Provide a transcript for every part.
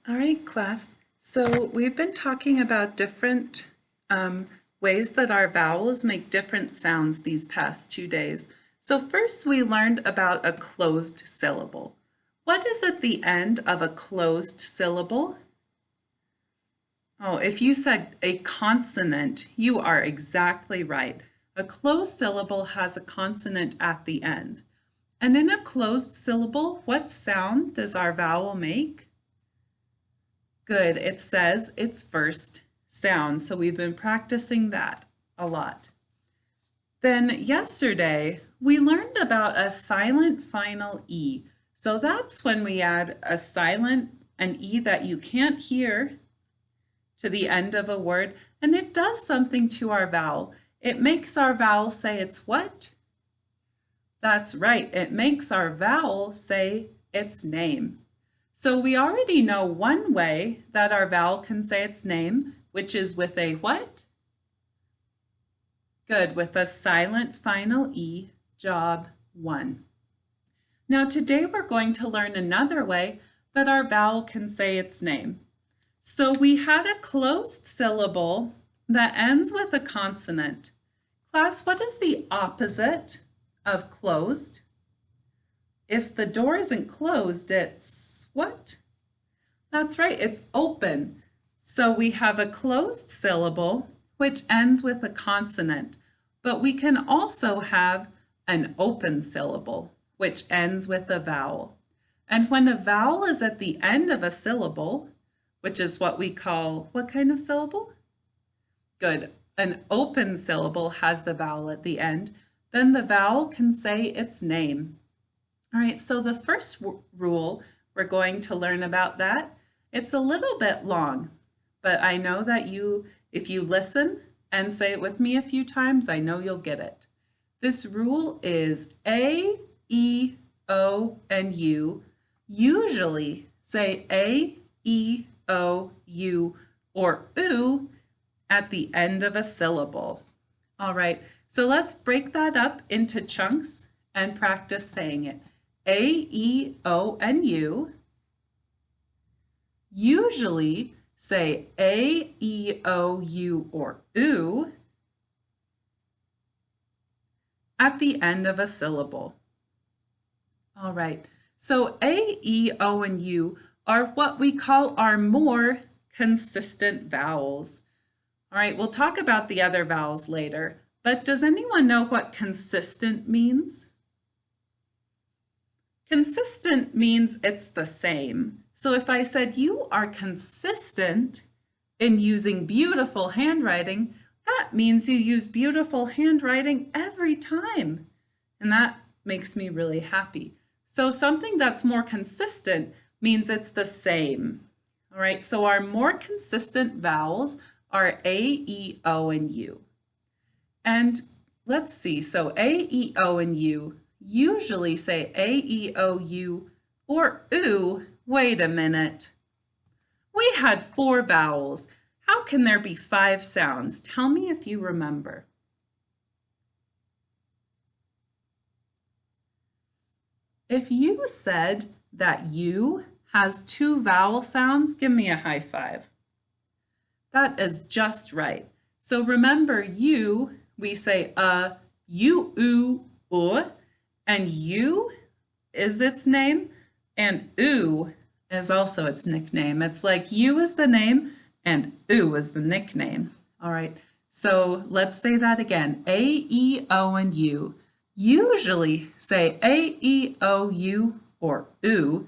All right, class. So we've been talking about different ways that our vowels make different sounds these past 2 days. So first we learned about a closed syllable. What is at the end of a closed syllable? Oh, if you said a consonant, you are exactly right. A closed syllable has a consonant at the end. And in a closed syllable, what sound does our vowel make? Good, it says its first sound, so we've been practicing that a lot. Then yesterday, we learned about a silent final E. So that's when we add a silent, an E that you can't hear to the end of a word, and it does something to our vowel. It makes our vowel say its what? That's right, it makes our vowel say its name. So we already know one way that our vowel can say its name, which is with a what? Good, with a silent final E, job 1. Now today we're going to learn another way that our vowel can say its name. So we had a closed syllable that ends with a consonant. Class, what is the opposite of closed? If the door isn't closed, it's what? That's right, it's open. So we have a closed syllable which ends with a consonant, but we can also have an open syllable which ends with a vowel. And when a vowel is at the end of a syllable, which is what we call, what kind of syllable? Good, an open syllable has the vowel at the end, then the vowel can say its name. All right, so the first rule we're going to learn about that. It's a little bit long, but I know that if you listen and say it with me a few times, I know you'll get it. This rule is A, E, O, and U. Usually say A, E, O, U, or oo at the end of a syllable. All right, so let's break that up into chunks and practice saying it. A, E, O, and U. Usually say A, E, O, U, or oo at the end of a syllable. All right, so A, E, O, and U are what we call our more consistent vowels. All right, we'll talk about the other vowels later, but does anyone know what consistent means? Consistent means it's the same. So if I said you are consistent in using beautiful handwriting, that means you use beautiful handwriting every time. And that makes me really happy. So something that's more consistent means it's the same. All right, so our more consistent vowels are A, E, O, and U. And let's see, so A, E, O, and U usually say A, E, O, U, or oo. Wait a minute. We had 4 vowels. How can there be 5 sounds? Tell me if you remember. If you said that U has 2 vowel sounds, give me a high five. That is just right. So remember U, we say you, oo, and U is its name, and oo is also its nickname. It's like U is the name and oo is the nickname. All right, so let's say that again. A, E, O, and U. Usually say A, E, O, U, or oo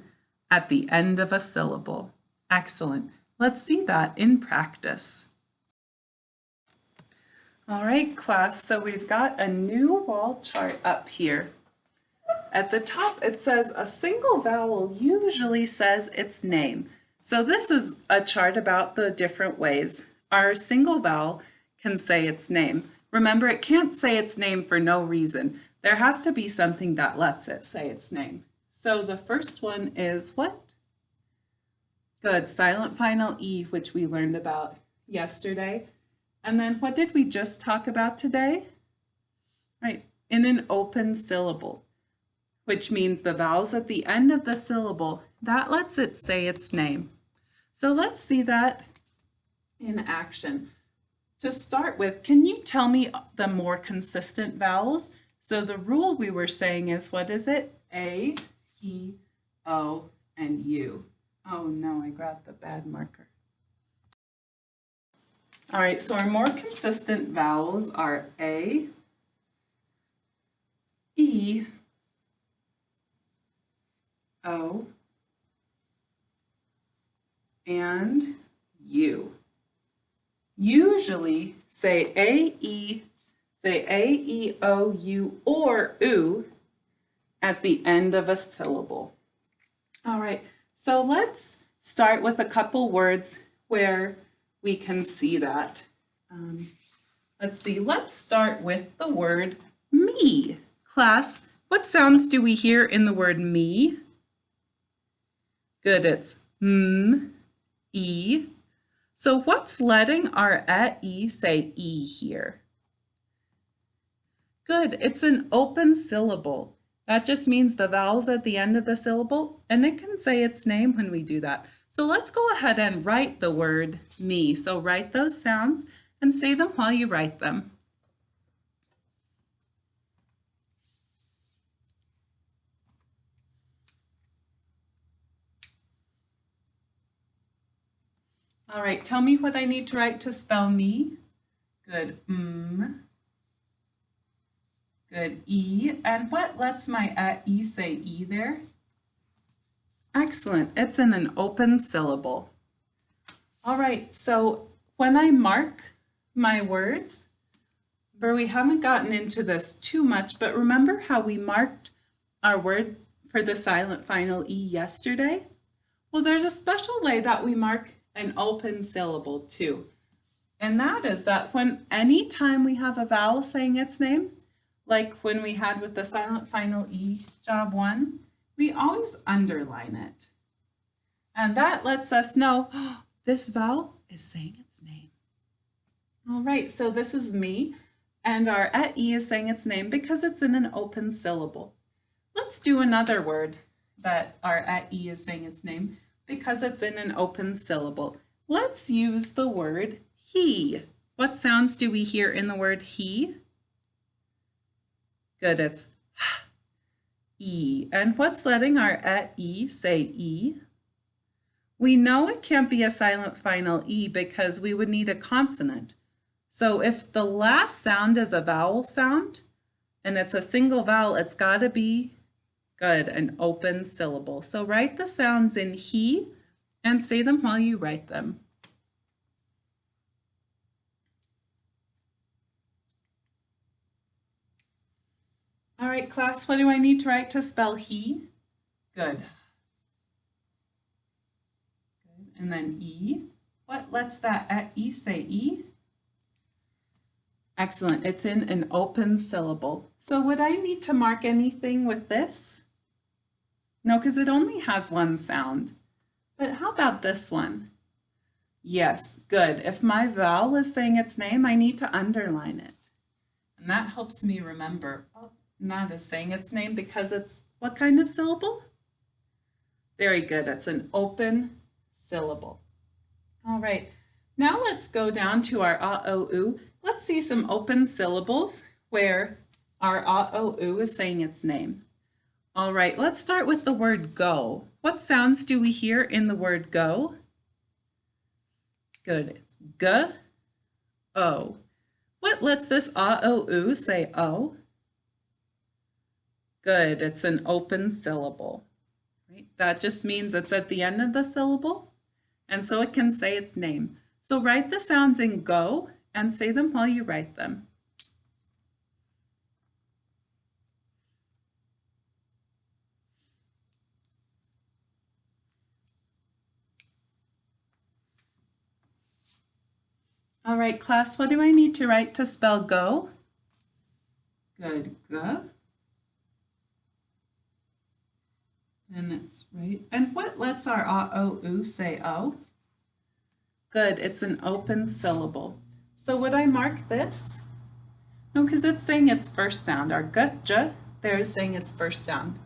at the end of a syllable. Excellent. Let's see that in practice. All right, class, so we've got a new wall chart up here. At the top, it says a single vowel usually says its name. So this is a chart about the different ways our single vowel can say its name. Remember, it can't say its name for no reason. There has to be something that lets it say its name. So the first one is what? Good, silent final E, which we learned about yesterday. And then what did we just talk about today? Right, in an open syllable, which means the vowels at the end of the syllable, that lets it say its name. So let's see that in action. To start with, can you tell me the more consistent vowels? So the rule we were saying is, what is it? A, E, O, and U. Oh no, I grabbed the bad marker. All right, so our more consistent vowels are A, E, O, and U. Usually say A, E, O, U, or oo at the end of a syllable. All right, so let's start with a couple words where we can see that. Let's start with the word me. Class, what sounds do we hear in the word me? Good, it's m, e. So what's letting our e say e here? Good, it's an open syllable. That just means the vowel's at the end of the syllable, and it can say its name when we do that. So let's go ahead and write the word me. So write those sounds and say them while you write them. All right, tell me what I need to write to spell me. Good, Good, E. And what lets my E say E there? Excellent, it's in an open syllable. All right, so when I mark my words, we haven't gotten into this too much, but remember how we marked our word for the silent final E yesterday? Well, there's a special way that we mark an open syllable too. And that is that any time we have a vowel saying its name, like when we had with the silent final E, job 1, we always underline it. And that lets us know, oh, this vowel is saying its name. All right, so this is me, and our E is saying its name because it's in an open syllable. Let's do another word that our E is saying its name because it's in an open syllable. Let's use the word he. What sounds do we hear in the word he? Good, it's E. And what's letting our E say E? We know it can't be a silent final E because we would need a consonant. So if the last sound is a vowel sound and it's a single vowel, it's got to be, good, an open syllable. So write the sounds in he and say them while you write them. All right, class, what do I need to write to spell he? Good. And then E. What lets that E say E? Excellent, it's in an open syllable. So would I need to mark anything with this? No, because it only has one sound. But how about this one? Yes, good. If my vowel is saying its name, I need to underline it. And that helps me remember, oh, not as saying its name because it's what kind of syllable? Very good, it's an open syllable. All right, now let's go down to our a-o-oo. Let's see some open syllables where our a-o-oo is saying its name. All right, let's start with the word go. What sounds do we hear in the word go? Good, it's g, o. What lets this a-o-oo say o? Good, it's an open syllable. Right? That just means it's at the end of the syllable, and so it can say its name. So write the sounds in go and say them while you write them. All right, class, what do I need to write to spell go? Good, g. And it's right. And what lets our a-o-oo say o? Good, it's an open syllable. So would I mark this? No, because it's saying its first sound. Our g, j, there is saying its first sound.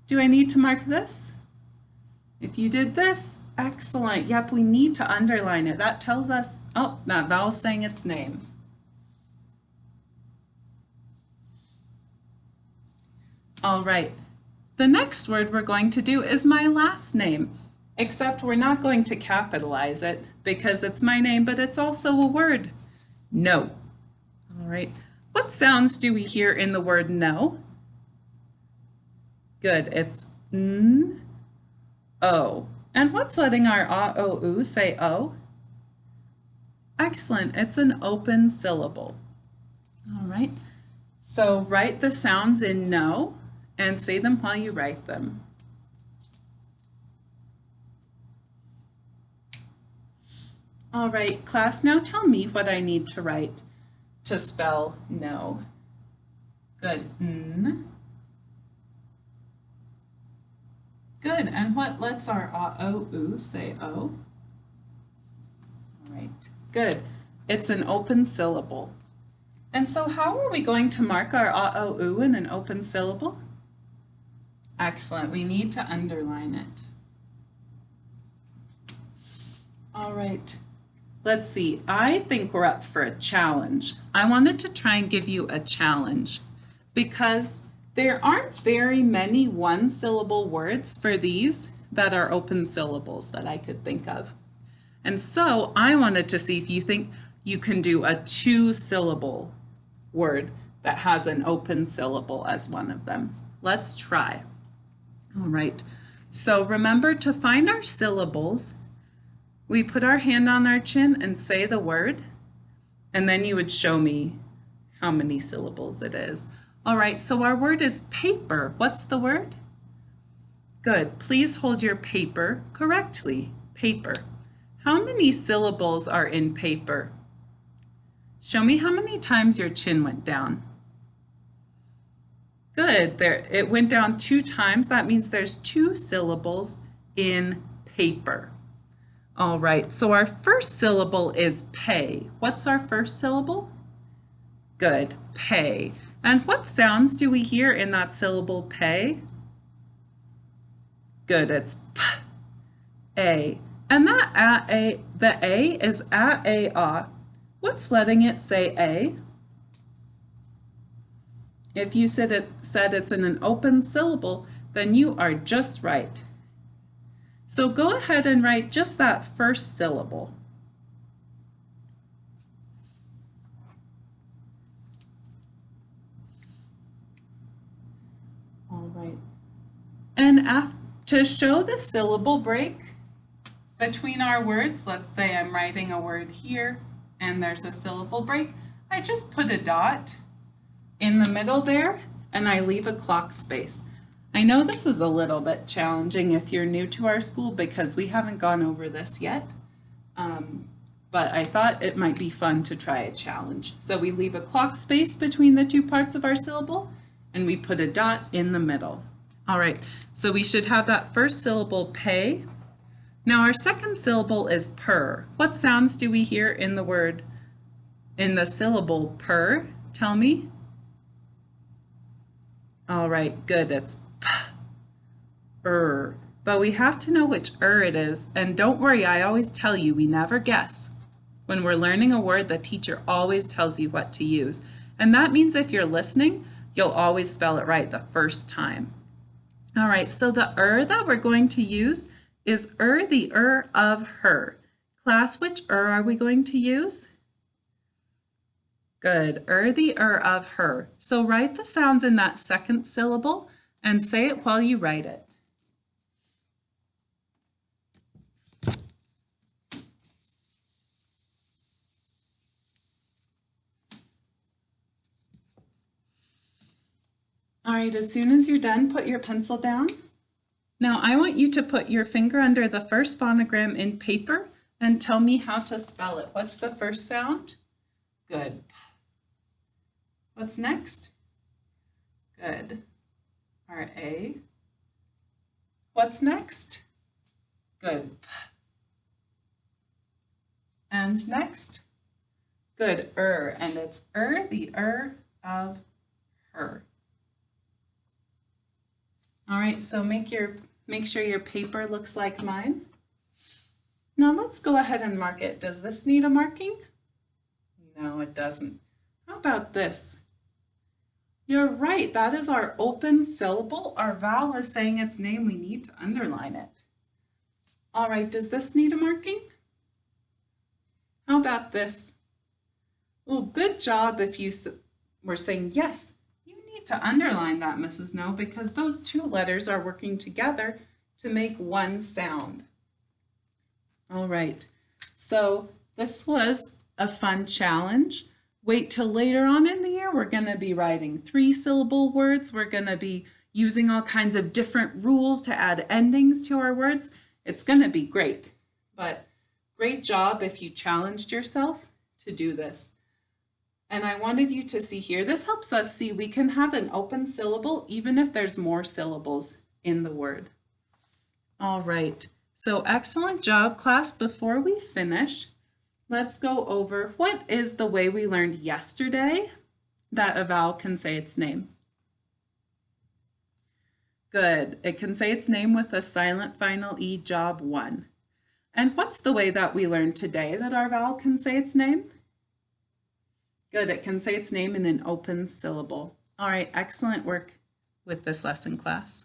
Do I need to mark this? If you did this, excellent. Yep, we need to underline it. That tells us, oh, that vowel's saying its name. All right, the next word we're going to do is my last name, except we're not going to capitalize it because it's my name, but it's also a word. No. All right, what sounds do we hear in the word no? Good, it's N, O. And what's letting our O-O-U say O? Excellent, it's an open syllable. All right, so write the sounds in no and say them while you write them. All right, class, now tell me what I need to write to spell no. Good, N. Good, and what lets our O-O-U say O? All right, good. It's an open syllable. And so how are we going to mark our O-O-U in an open syllable? Excellent, we need to underline it. All right, let's see. I think we're up for a challenge. I wanted to try and give you a challenge because there aren't very many one-syllable words for these that are open syllables that I could think of. And so I wanted to see if you think you can do a two-syllable word that has an open syllable as one of them. Let's try. All right, so remember to find our syllables. We put our hand on our chin and say the word, and then you would show me how many syllables it is. All right, so our word is paper. What's the word? Good, please hold your paper correctly. Paper. How many syllables are in paper? Show me how many times your chin went down. Good, there, it went down 2 times. That means there's 2 syllables in paper. All right, so our first syllable is pay. What's our first syllable? Good, pay. And what sounds do we hear in that syllable pay? Good, it's p, a. And that the A is a. What's letting it say a? If you said it's in an open syllable, then you are just right. So go ahead and write just that first syllable. All right. And to show the syllable break between our words, let's say I'm writing a word here and there's a syllable break, I just put a dot in the middle there and I leave a clock space. I know this is a little bit challenging if you're new to our school because we haven't gone over this yet, but I thought it might be fun to try a challenge. So we leave a clock space between the 2 parts of our syllable and we put a dot in the middle. All right, so we should have that first syllable pay. Now our second syllable is per. What sounds do we hear in the word, in the syllable per? Tell me. All right, good, it's p, but we have to know which it is, and don't worry, I always tell you, we never guess. When we're learning a word, the teacher always tells you what to use, and that means if you're listening, you'll always spell it right the first time. All right, so the that we're going to use is the of her. Class, which are we going to use? Good, the of her. So write the sounds in that second syllable and say it while you write it. All right, as soon as you're done, put your pencil down. Now I want you to put your finger under the first phonogram in paper and tell me how to spell it. What's the first sound? Good. What's next? Good. R-A. What's next? Good. And next? Good. And it's the of her. All right, so make your Make sure your paper looks like mine. Now let's go ahead and mark it. Does this need a marking? No, it doesn't. How about this? You're right, that is our open syllable. Our vowel is saying its name. We need to underline it. All right, does this need a marking? How about this? Well, good job if you were saying, yes, you need to underline that, Mrs. No, because those two letters are working together to make one sound. All right, so this was a fun challenge. Wait till later on in the year, we're going to be writing 3-syllable words. We're going to be using all kinds of different rules to add endings to our words. It's going to be great, but great job if you challenged yourself to do this. And I wanted you to see here, this helps us see we can have an open syllable even if there's more syllables in the word. All right, so excellent job, class. Before we finish, let's go over what is the way we learned yesterday that a vowel can say its name. Good. It can say its name with a silent final E, job 1. And what's the way that we learned today that our vowel can say its name? Good. It can say its name in an open syllable. All right. Excellent work with this lesson, class.